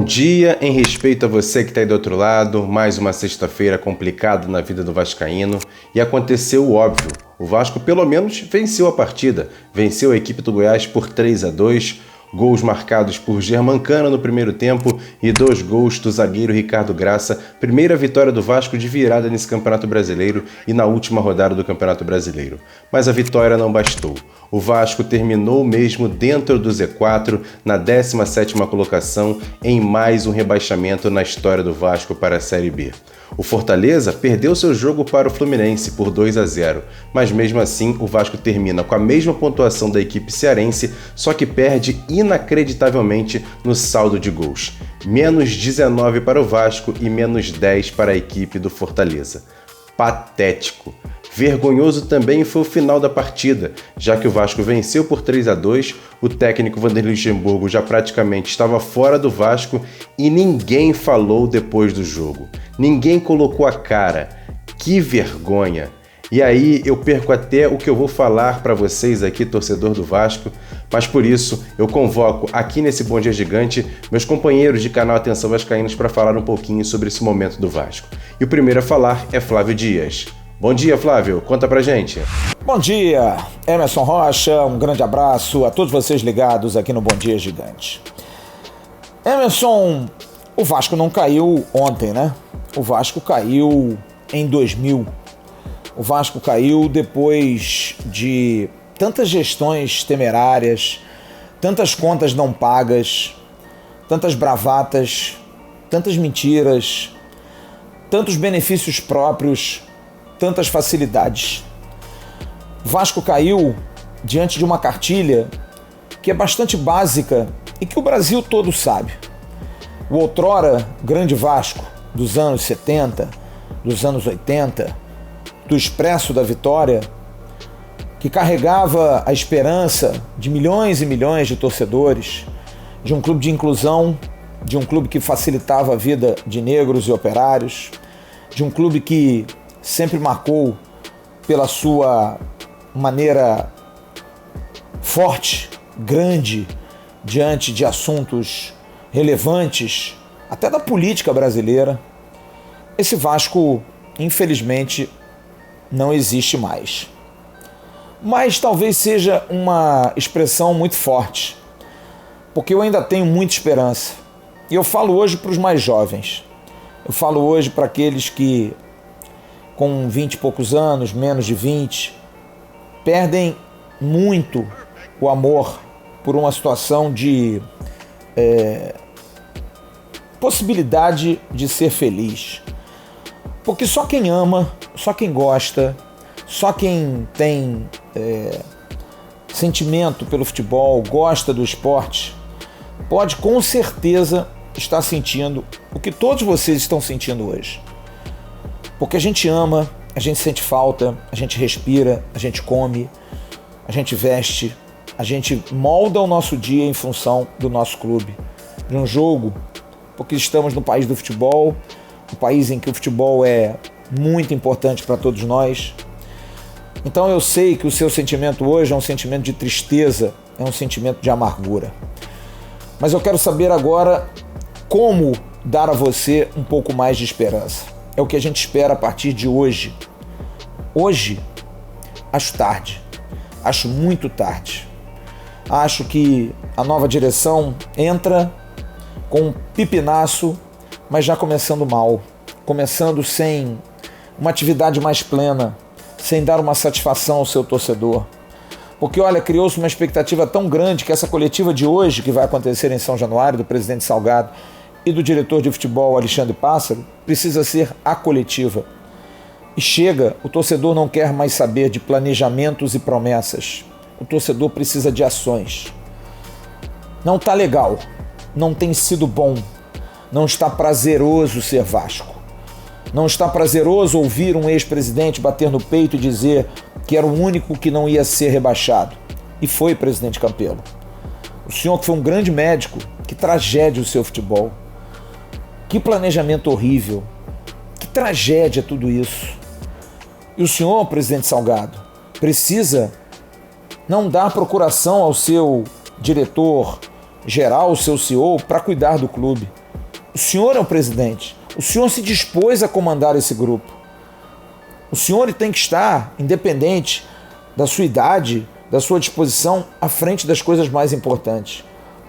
dia, em respeito a você que está aí do outro lado, mais uma sexta-feira complicada na vida do vascaíno e aconteceu o óbvio, o Vasco pelo menos venceu a partida, venceu a equipe do Goiás por 3-2, gols marcados por Germancano no primeiro tempo e 2 gols do zagueiro Ricardo Graça, primeira vitória do Vasco de virada nesse Campeonato Brasileiro e na última rodada do Campeonato Brasileiro. Mas a vitória não bastou. O Vasco terminou mesmo dentro do Z4, na 17ª colocação, em mais um rebaixamento na história do Vasco para a Série B. O Fortaleza perdeu seu jogo para o Fluminense por 2-0, mas mesmo assim o Vasco termina com a mesma pontuação da equipe cearense, só que perde inacreditavelmente no saldo de gols. Menos 19 para o Vasco e menos 10 para a equipe do Fortaleza. Patético. Vergonhoso também foi o final da partida, já que o Vasco venceu por 3-2, o técnico Vanderlei Luxemburgo já praticamente estava fora do Vasco e ninguém falou depois do jogo. Ninguém colocou a cara. Que vergonha! E aí eu perco até o que eu vou falar para vocês aqui, torcedor do Vasco, mas por isso eu convoco aqui nesse Bom Dia Gigante meus companheiros de canal Atenção Vascaínos para falar um pouquinho sobre esse momento do Vasco. E o primeiro a falar é Flávio Dias. Bom dia, Flávio. Conta pra gente. Bom dia, Emerson Rocha. Um grande abraço a todos vocês ligados aqui no Bom Dia Gigante. Emerson, o Vasco não caiu ontem, né? O Vasco caiu em 2000. O Vasco caiu depois de tantas gestões temerárias, tantas contas não pagas, tantas bravatas, tantas mentiras, tantos benefícios próprios, tantas facilidades. O Vasco caiu diante de uma cartilha que é bastante básica e que o Brasil todo sabe. O outrora grande Vasco dos anos 70, dos anos 80, do Expresso da Vitória, que carregava a esperança de milhões e milhões de torcedores, de um clube de inclusão, de um clube que facilitava a vida de negros e operários, de um clube que sempre marcou pela sua maneira forte, grande, diante de assuntos relevantes, até da política brasileira. Esse Vasco, infelizmente, não existe mais. Mas talvez seja uma expressão muito forte, porque eu ainda tenho muita esperança. E eu falo hoje para os mais jovens. Eu falo hoje para aqueles que com 20 e poucos anos, menos de 20, perdem muito o amor por uma situação de possibilidade de ser feliz. Porque só quem ama, só quem gosta, só quem tem sentimento pelo futebol, gosta do esporte, pode com certeza estar sentindo o que todos vocês estão sentindo hoje. Porque a gente ama, a gente sente falta, a gente respira, a gente come, a gente veste, a gente molda o nosso dia em função do nosso clube, de um jogo, porque estamos no país do futebol, um país em que o futebol é muito importante para todos nós. Então eu sei que o seu sentimento hoje é um sentimento de tristeza, é um sentimento de amargura. Mas eu quero saber agora como dar a você um pouco mais de esperança. É o que a gente espera a partir de hoje. Hoje, acho tarde. Acho muito tarde. Acho que a nova direção entra com um pipinaço, mas já começando mal. Começando sem uma atividade mais plena, sem dar uma satisfação ao seu torcedor. Porque, olha, criou-se uma expectativa tão grande que essa coletiva de hoje, que vai acontecer em São Januário, do presidente Salgado e do diretor de futebol Alexandre Pássaro, precisa ser a coletiva. E chega, o torcedor não quer mais saber de planejamentos e promessas. O torcedor precisa de ações. Não está legal, não tem sido bom, não está prazeroso ser Vasco. Não está prazeroso ouvir um ex-presidente bater no peito e dizer que era o único que não ia ser rebaixado. E foi, presidente Campelo. O senhor que foi um grande médico, que tragédia o seu futebol. Que planejamento horrível, que tragédia tudo isso. E o senhor, presidente Salgado, precisa não dar procuração ao seu diretor geral, o seu CEO, para cuidar do clube. O senhor é o presidente. O senhor se dispôs a comandar esse grupo. O senhor tem que estar, independente da sua idade, da sua disposição, à frente das coisas mais importantes.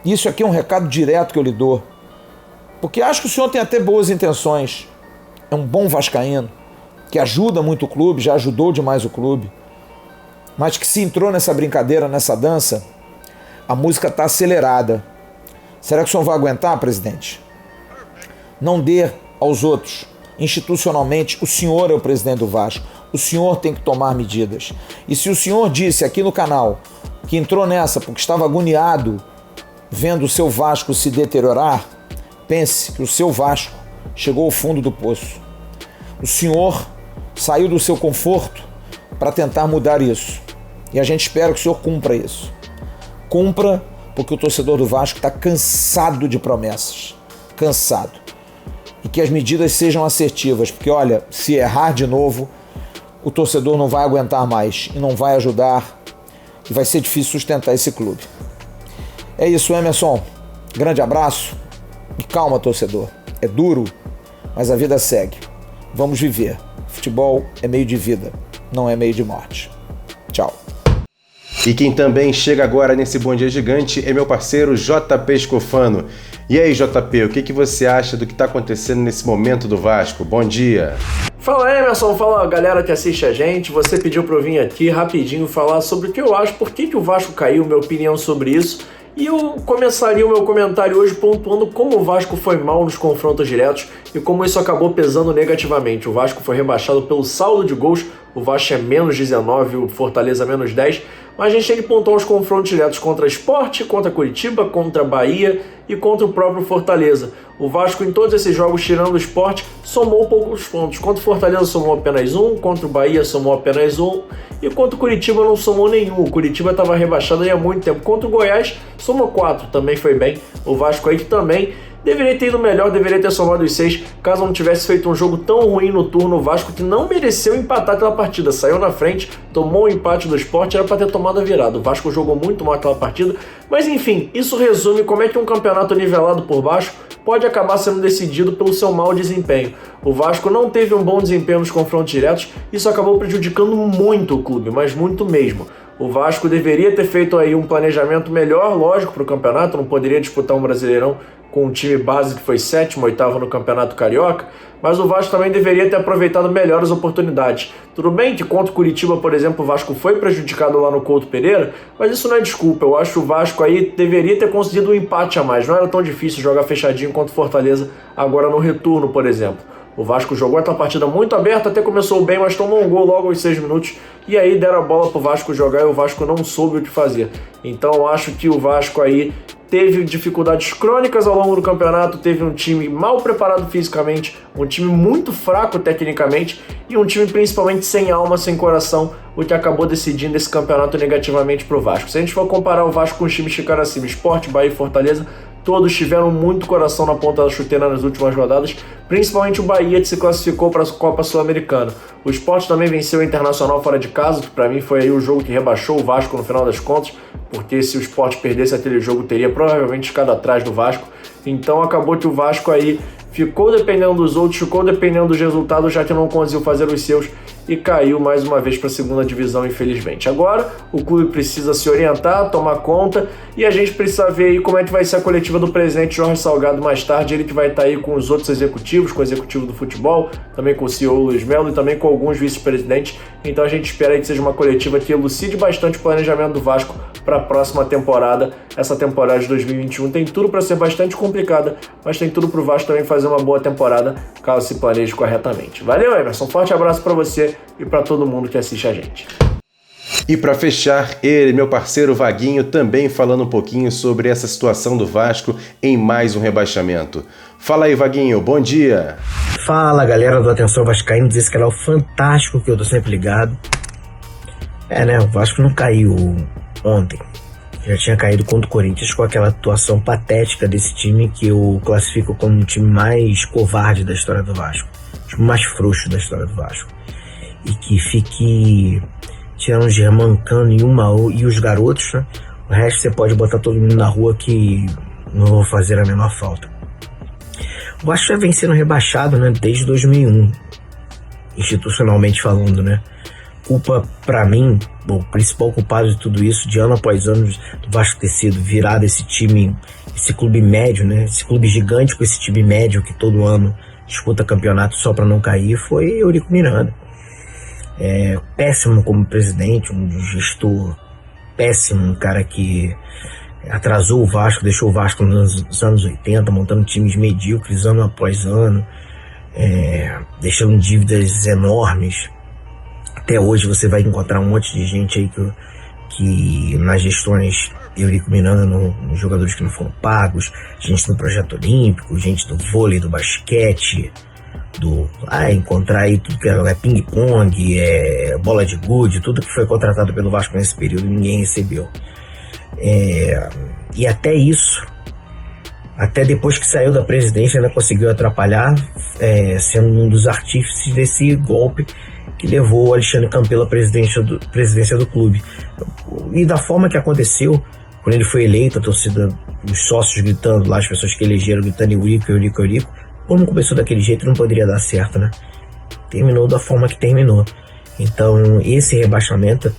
Isso aqui é um recado direto que eu lhe dou. Porque acho que o senhor tem até boas intenções. É um bom vascaíno, que ajuda muito o clube, já ajudou demais o clube. Mas que se entrou nessa brincadeira, nessa dança, a música está acelerada. Será que o senhor vai aguentar, presidente? Não dê aos outros. Institucionalmente, o senhor é o presidente do Vasco. O senhor tem que tomar medidas. E se o senhor disse aqui no canal que entrou nessa porque estava agoniado vendo o seu Vasco se deteriorar, pense que o seu Vasco chegou ao fundo do poço. O senhor saiu do seu conforto para tentar mudar isso. E a gente espera que o senhor cumpra isso. Cumpra, porque o torcedor do Vasco está cansado de promessas. Cansado. E que as medidas sejam assertivas, porque olha, se errar de novo, o torcedor não vai aguentar mais e não vai ajudar e vai ser difícil sustentar esse clube. É isso, Emerson. Grande abraço e calma, torcedor. É duro, mas a vida segue. Vamos viver. Futebol é meio de vida, não é meio de morte. Tchau. E quem também chega agora nesse Bom Dia Gigante é meu parceiro JP Escofano. E aí, JP, o que você acha do que está acontecendo nesse momento do Vasco? Bom dia! Fala, Emerson, fala galera que assiste a gente. Você pediu para eu vir aqui rapidinho falar sobre o que eu acho, por que o Vasco caiu, minha opinião sobre isso. E eu começaria o meu comentário hoje pontuando como o Vasco foi mal nos confrontos diretos e como isso acabou pesando negativamente. O Vasco foi rebaixado pelo saldo de gols, o Vasco é menos 19, o Fortaleza menos 10, mas a gente tem que pontuar os confrontos diretos contra Sport, contra Curitiba, contra Bahia e contra o próprio Fortaleza. O Vasco em todos esses jogos, tirando o Sport, somou poucos pontos. Contra o Fortaleza somou apenas um, contra o Bahia somou apenas um e contra o Curitiba não somou nenhum. O Curitiba estava rebaixado aí há muito tempo. Contra o Goiás somou 4, também foi bem. O Vasco aí que também deveria ter ido melhor, deveria ter somado os 6, caso não tivesse feito um jogo tão ruim no turno. O Vasco que não mereceu empatar aquela partida, saiu na frente, tomou o empate do Sport, era para ter tomado a virada. O Vasco jogou muito mal aquela partida, mas enfim, isso resume como é que um campeonato nivelado por baixo pode acabar sendo decidido pelo seu mau desempenho. O Vasco não teve um bom desempenho nos confrontos diretos, isso acabou prejudicando muito o clube, mas muito mesmo. O Vasco deveria ter feito aí um planejamento melhor, lógico, para o campeonato, não poderia disputar um Brasileirão com um time base que foi 7º, 8º no Campeonato Carioca, mas o Vasco também deveria ter aproveitado melhor as oportunidades. Tudo bem que contra o Curitiba, por exemplo, o Vasco foi prejudicado lá no Couto Pereira, mas isso não é desculpa. Eu acho que o Vasco aí deveria ter conseguido um empate a mais. Não era tão difícil jogar fechadinho contra o Fortaleza agora no retorno, por exemplo. O Vasco jogou aquela partida muito aberta, até começou bem, mas tomou um gol logo aos 6 minutos, e aí deram a bola pro Vasco jogar e o Vasco não soube o que fazer. Então eu acho que o Vasco aí teve dificuldades crônicas ao longo do campeonato, teve um time mal preparado fisicamente, um time muito fraco tecnicamente e um time principalmente sem alma, sem coração, o que acabou decidindo esse campeonato negativamente pro Vasco. Se a gente for comparar o Vasco com os times que ficaram acima, Sport, Bahia e Fortaleza, todos tiveram muito coração na ponta da chuteira nas últimas rodadas, principalmente o Bahia, que se classificou para a Copa Sul-Americana. O Sport também venceu o Internacional fora de casa, que para mim foi aí o jogo que rebaixou o Vasco no final das contas, porque se o Sport perdesse aquele jogo, teria provavelmente ficado atrás do Vasco. Então acabou que o Vasco aí ficou dependendo dos outros, ficou dependendo dos resultados, já que não conseguiu fazer os seus e caiu mais uma vez para a segunda divisão, infelizmente. Agora o clube precisa se orientar, tomar conta, e a gente precisa ver aí como é que vai ser a coletiva do presidente Jorge Salgado mais tarde, ele que vai estar aí com os outros executivos, com o executivo do futebol, também com o CEO Luiz Melo e também com alguns vice-presidentes. Então a gente espera aí que seja uma coletiva que elucide bastante o planejamento do Vasco para a próxima temporada. Essa temporada de 2021 tem tudo para ser bastante complicada, mas tem tudo para o Vasco também fazer uma boa temporada, caso se planeje corretamente. Valeu, Emerson, forte abraço para você e para todo mundo que assiste a gente. E para fechar, ele, meu parceiro Vaguinho, também falando um pouquinho sobre essa situação do Vasco em mais um rebaixamento. Fala aí, Vaguinho, bom dia! Fala, galera do Atenção Vascaíno, esse canal fantástico que eu tô sempre ligado. O Vasco não caiu ontem. Já tinha caído contra o Corinthians com aquela atuação patética desse time que eu classifico como o time mais covarde da história do Vasco. O time mais frouxo da história do Vasco. E que fique tirando Germancano e os garotos, né? O resto você pode botar todo mundo na rua que não vou fazer a menor falta. O Vasco já vem sendo rebaixado, né, desde 2001, institucionalmente falando, né? Culpa, pra mim, o principal culpado de tudo isso, de ano após ano, do Vasco ter sido virado esse time, esse clube médio, né? Esse clube gigante com esse time médio que todo ano disputa campeonato só pra não cair, foi Eurico Miranda. Péssimo como presidente, um gestor péssimo, um cara que atrasou o Vasco, deixou o Vasco nos anos 80, montando times medíocres ano após ano, deixando dívidas enormes. Até hoje você vai encontrar um monte de gente aí que nas gestões Eurico Miranda, nos jogadores que não foram pagos, gente no projeto olímpico, gente do vôlei, do basquete, encontrar aí tudo que é ping-pong, bola de gude, tudo que foi contratado pelo Vasco nesse período, ninguém recebeu. E até isso, até depois que saiu da presidência, ainda conseguiu atrapalhar, sendo um dos artífices desse golpe que levou o Alexandre Campelo à presidência do clube. E da forma que aconteceu, quando ele foi eleito, a torcida, os sócios gritando lá, as pessoas que elegeram gritando Eurico, Eurico, Eurico, como começou daquele jeito, não poderia dar certo, né? Terminou da forma que terminou. Então, esse rebaixamento é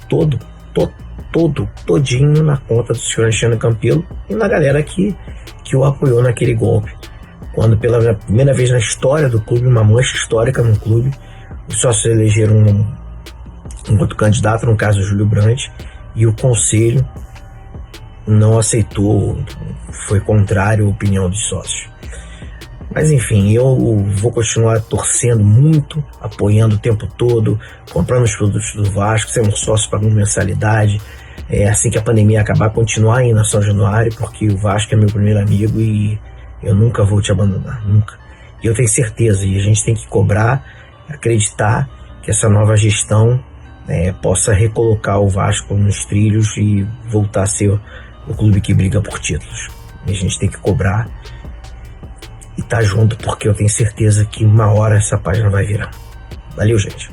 todinho na conta do senhor Alexandre Campelo e na galera que o apoiou naquele golpe. Quando pela primeira vez na história do clube, uma mancha histórica no clube, os sócios elegeram um outro candidato, no caso o Júlio Brandt, e o conselho não aceitou, foi contrário à opinião dos sócios. Mas enfim, eu vou continuar torcendo muito, apoiando o tempo todo, comprando os produtos do Vasco, sendo sócio, pagando mensalidade. Assim que a pandemia acabar, continuar indo a São Januário, porque o Vasco é meu primeiro amigo e eu nunca vou te abandonar, nunca. E eu tenho certeza, e a gente tem que cobrar, acreditar que essa nova gestão possa recolocar o Vasco nos trilhos e voltar a ser o clube que briga por títulos. E a gente tem que cobrar e tá junto, porque eu tenho certeza que uma hora essa página vai virar. Valeu, gente.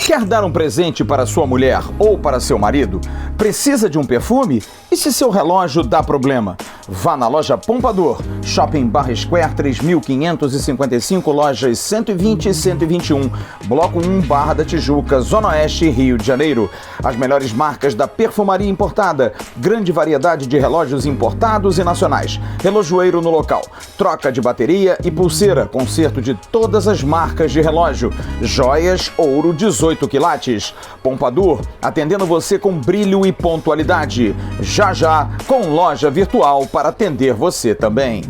Quer dar um presente para sua mulher ou para seu marido? Precisa de um perfume? E se seu relógio dá problema? Vá na loja Pompadour, Shopping Barra Square 3555, lojas 120 e 121, Bloco 1, Barra da Tijuca, Zona Oeste, Rio de Janeiro. As melhores marcas da perfumaria importada, grande variedade de relógios importados e nacionais, relojoeiro no local, troca de bateria e pulseira, conserto de todas as marcas de relógio, joias, ouro 18 quilates. Pompadour, atendendo você com brilho e pontualidade. Já, com loja virtual para atender você também.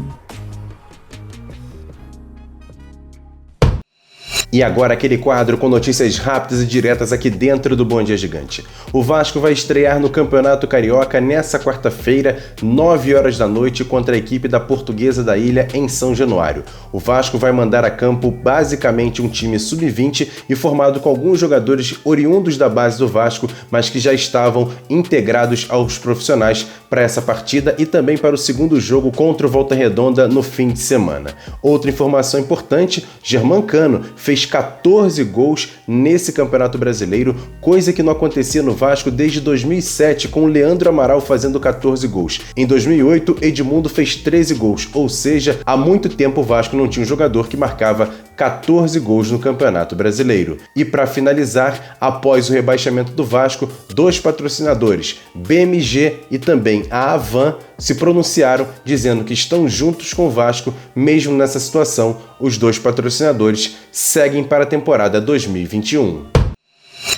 E agora aquele quadro com notícias rápidas e diretas aqui dentro do Bom Dia Gigante. O Vasco vai estrear no Campeonato Carioca nessa quarta-feira, 9 horas da noite, contra a equipe da Portuguesa da Ilha em São Januário. O Vasco vai mandar a campo basicamente um time sub-20 e formado com alguns jogadores oriundos da base do Vasco, mas que já estavam integrados aos profissionais para essa partida e também para o segundo jogo contra o Volta Redonda no fim de semana. Outra informação importante, Germancano fez 14 gols nesse Campeonato Brasileiro, coisa que não acontecia no Vasco desde 2007, com o Leandro Amaral fazendo 14 gols. Em 2008, Edmundo fez 13 gols, ou seja, há muito tempo o Vasco não tinha um jogador que marcava 14 gols no Campeonato Brasileiro. E para finalizar, após o rebaixamento do Vasco, dois patrocinadores, BMG e também a Avan, se pronunciaram dizendo que estão juntos com o Vasco, mesmo nessa situação. Os dois patrocinadores seguem para a temporada 2021.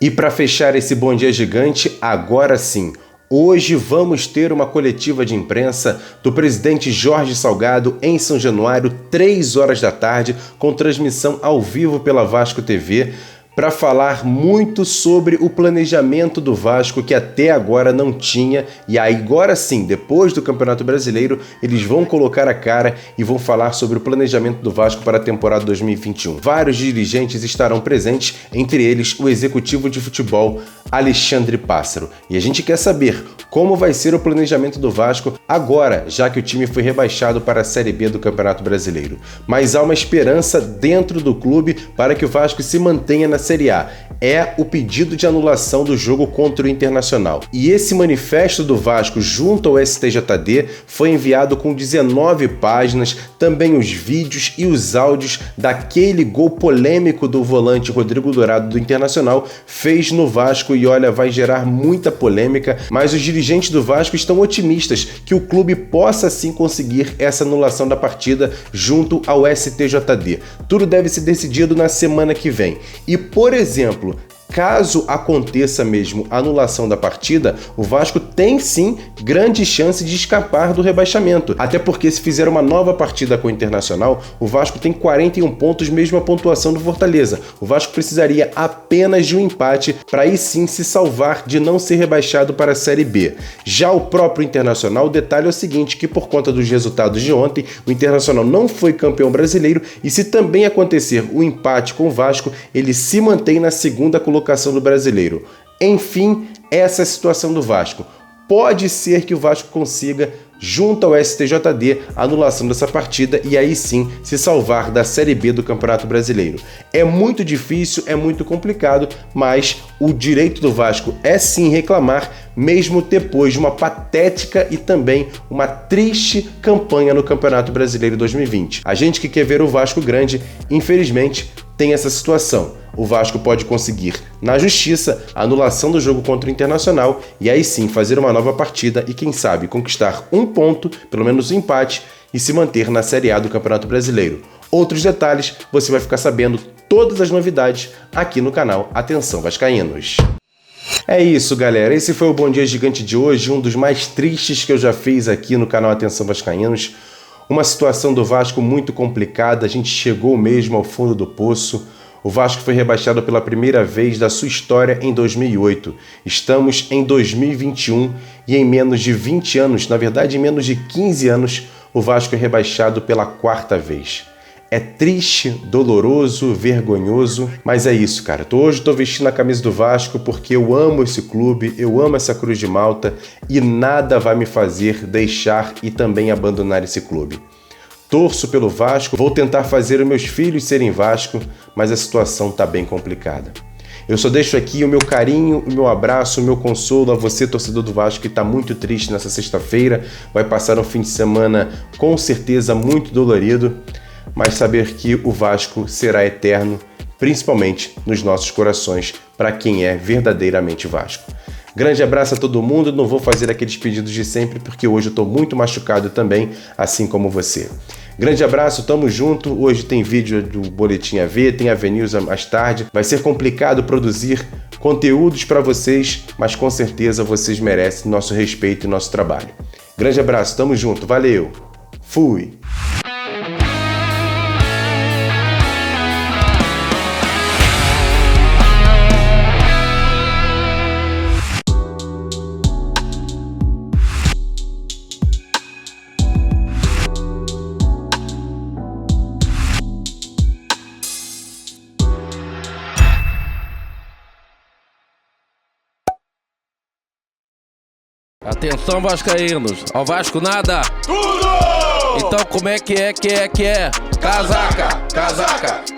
E para fechar esse Bom Dia Gigante, agora sim, hoje vamos ter uma coletiva de imprensa do presidente Jorge Salgado em São Januário, 3 horas da tarde, com transmissão ao vivo pela Vasco TV, para falar muito sobre o planejamento do Vasco, que até agora não tinha, e aí agora sim, depois do Campeonato Brasileiro, eles vão colocar a cara e vão falar sobre o planejamento do Vasco para a temporada 2021. Vários dirigentes estarão presentes, entre eles o executivo de futebol Alexandre Pássaro. E a gente quer saber como vai ser o planejamento do Vasco agora, já que o time foi rebaixado para a Série B do Campeonato Brasileiro. Mas há uma esperança dentro do clube para que o Vasco se mantenha na Série A. É o pedido de anulação do jogo contra o Internacional. E esse manifesto do Vasco junto ao STJD foi enviado com 19 páginas, também os vídeos e os áudios daquele gol polêmico do volante Rodrigo Dourado do Internacional fez no Vasco e olha, vai gerar muita polêmica, mas os dirigentes do Vasco estão otimistas que o clube possa sim conseguir essa anulação da partida junto ao STJD. Tudo deve ser decidido na semana que vem. E, por exemplo, caso aconteça mesmo a anulação da partida, o Vasco tem sim grande chance de escapar do rebaixamento. Até porque se fizer uma nova partida com o Internacional, o Vasco tem 41 pontos, mesmo a pontuação do Fortaleza. O Vasco precisaria apenas de um empate para aí sim se salvar de não ser rebaixado para a Série B. Já o próprio Internacional, o detalhe é o seguinte, que por conta dos resultados de ontem, o Internacional não foi campeão brasileiro e se também acontecer o empate com o Vasco, ele se mantém na segunda colocação do brasileiro. Enfim, essa é a situação do Vasco. Pode ser que o Vasco consiga, junto ao STJD, a anulação dessa partida e aí sim se salvar da Série B do Campeonato Brasileiro. É muito difícil, é muito complicado, mas o direito do Vasco é sim reclamar, mesmo depois de uma patética e também uma triste campanha no Campeonato Brasileiro 2020. A gente que quer ver o Vasco grande, infelizmente, tem essa situação. O Vasco pode conseguir, na justiça, a anulação do jogo contra o Internacional e aí sim fazer uma nova partida e, quem sabe, conquistar um ponto, pelo menos um empate, e se manter na Série A do Campeonato Brasileiro. Outros detalhes você vai ficar sabendo todas as novidades aqui no canal Atenção Vascaínos. É isso, galera. Esse foi o Bom Dia Gigante de hoje, um dos mais tristes que eu já fiz aqui no canal Atenção Vascaínos. Uma situação do Vasco muito complicada, a gente chegou mesmo ao fundo do poço. O Vasco foi rebaixado pela primeira vez da sua história em 2008. Estamos em 2021 e em menos de 20 anos, na verdade em menos de 15 anos, o Vasco é rebaixado pela quarta vez. É triste, doloroso, vergonhoso, mas é isso, cara. Hoje estou vestindo a camisa do Vasco porque eu amo esse clube, eu amo essa Cruz de Malta e nada vai me fazer deixar e também abandonar esse clube. Torço pelo Vasco, vou tentar fazer os meus filhos serem Vasco, mas a situação está bem complicada. Eu só deixo aqui o meu carinho, o meu abraço, o meu consolo a você, torcedor do Vasco, que está muito triste nessa sexta-feira. Vai passar um fim de semana com certeza muito dolorido, mas saber que o Vasco será eterno, principalmente nos nossos corações, para quem é verdadeiramente Vasco. Grande abraço a todo mundo, não vou fazer aqueles pedidos de sempre porque hoje eu estou muito machucado também, assim como você. Grande abraço, tamo junto, hoje tem vídeo do Boletim AV, tem AV News mais tarde, vai ser complicado produzir conteúdos para vocês, mas com certeza vocês merecem nosso respeito e nosso trabalho. Grande abraço, tamo junto, valeu, fui! Atenção, vascaínos, ao Vasco nada! Tudo! Então como é que é? Casaca, casaca!